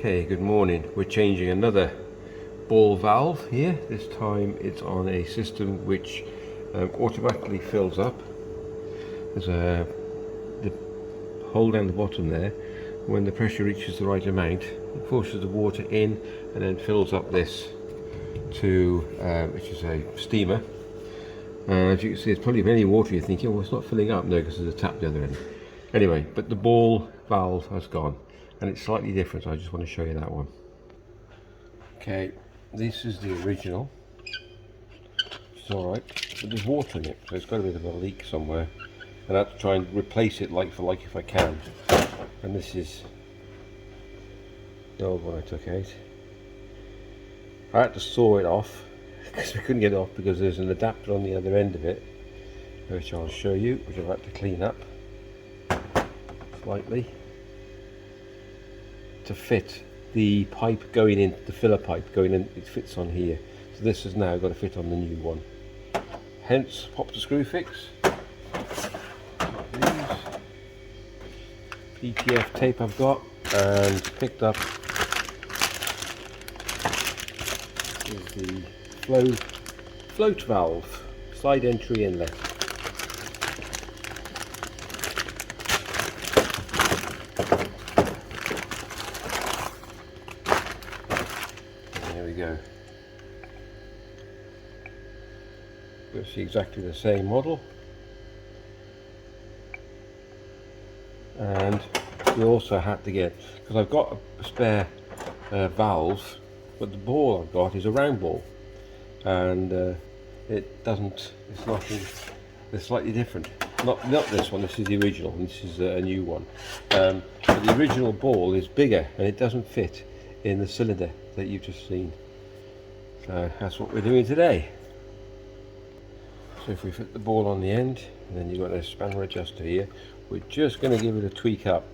Okay, good morning. We're changing another ball valve here. This time it's on a system which automatically fills up. There's the hole down the bottom there. When the pressure reaches the right amount, it forces the water in and then fills up this to which is a steamer. As you can see, there's probably plenty of water. You're thinking, well, it's not filling up. No, because there's a tap the other end. Anyway, but the ball valve has gone and it's slightly different, so I just want to show you that one. Okay, this is the original. It's alright, but there's water in it, so it's got a bit of a leak somewhere. And I have to try and replace it like for like if I can. And this is the old one I took out. I had to saw it off because we couldn't get it off because there's an adapter on the other end of it, which I'll show you, which I've had to clean up slightly to fit the pipe going in, the filler pipe going in. It fits on here, so this has now got to fit on the new one, hence pop the screw fix. These PTF tape I've got, and picked up is the float valve side entry inlet. There we go. You'll see exactly the same model, and we also had to get, because I've got a spare valve, but the ball I've got is a round ball, and it doesn't, it's nothing, it's slightly different. Not this one, this is the original, and this is a new one. But the original ball is bigger and it doesn't fit in the cylinder that you've just seen. So that's what we're doing today. So if we fit the ball on the end, and then you've got a spanner adjuster here, we're just going to give it a tweak up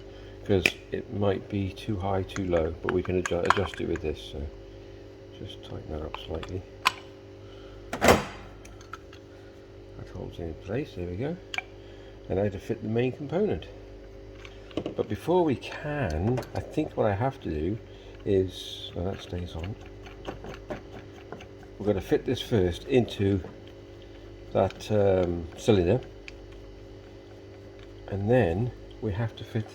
because it might be too high, too low, but we can adjust it with this. So just tighten that up slightly. That holds it in place, there we go. And now to fit the main component. But before we can, I think what I have to do is, well, that stays on. We're going to fit this first into that cylinder, and then we have to fit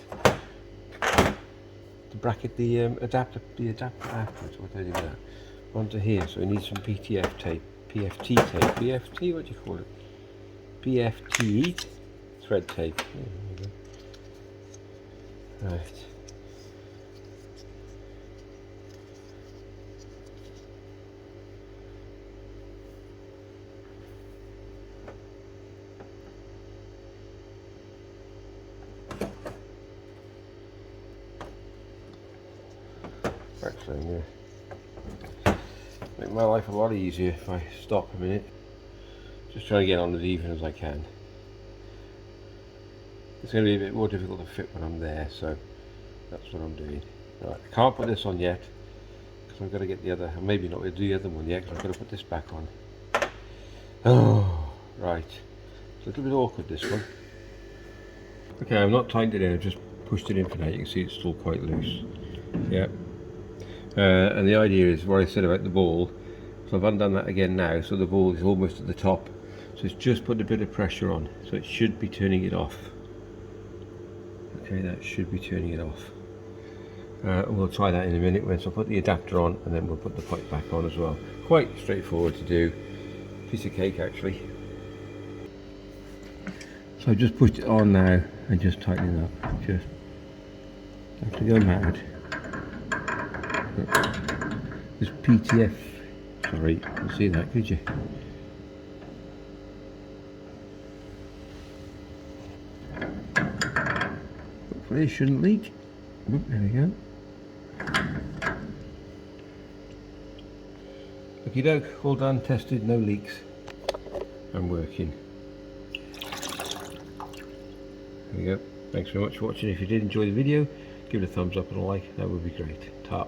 the bracket, the adapter afterwards. What do I do with that? Onto here. So we need some PTF tape, PFT tape, PFT. What do you call it? PFT thread tape. There we go. Right. Actually, yeah. Make my life a lot easier if I stop a minute. Just trying to get on as even as I can. It's going to be a bit more difficult to fit when I'm there, so that's what I'm doing. Right, I can't put this on yet because I've got to get the other, maybe not do the other one yet because I've got to put this back on. Oh, right. It's a little bit awkward, this one. Okay, I've not tightened it in, I've just pushed it in for now. You can see it's still quite loose. Yeah. And the idea is what I said about the ball, so I've undone that again now, so the ball is almost at the top, so it's just put a bit of pressure on, so it should be turning it off. Okay, that should be turning it off. We'll try that in a minute once I put the adapter on, and then we'll put the pipe back on as well. Quite straightforward to do, piece of cake actually. So I've just pushed it on now and just tighten it up. Just have to go mad. This PTF, sorry, you couldn't see that, could you? Hopefully it shouldn't leak. Oop, there we go. Okie doke, all done, tested, no leaks, and working. There we go. Thanks very much for watching. If you did enjoy the video, give it a thumbs up and a like, that would be great. Ta.